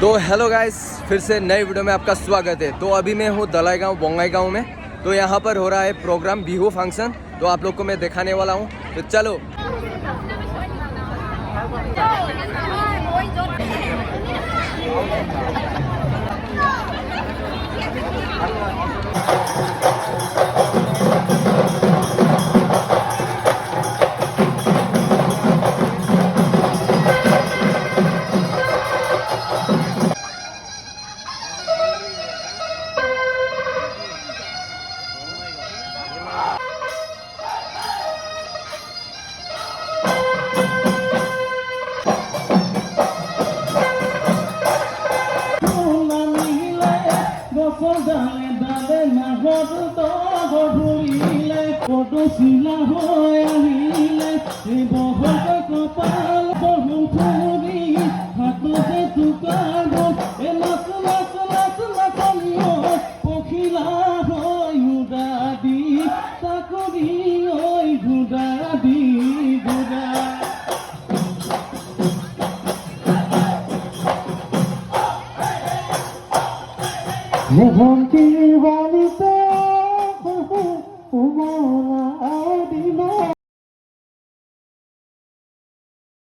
तो hello guys, फिर से नए वीडियो में आपका स्वागत है। तो अभी मैं हूँ दलाई गाँव बोंगाई गाँव में। तो यहाँ पर हो रहा है प्रोग्राम बिहू फंक्शन, तो आप लोग को मैं दिखाने वाला हूँ। तो चलो। পদশিলা হৈ আহিলে বহত কপাল বহু ফুৰি হাততে টুকাৰ এ নাচ নাচ নাচ নাচনীয় পখিলা হৈ উদা দি চাকৰি ঐ গুদা দি গুদা ভন্তিৰ বালিতে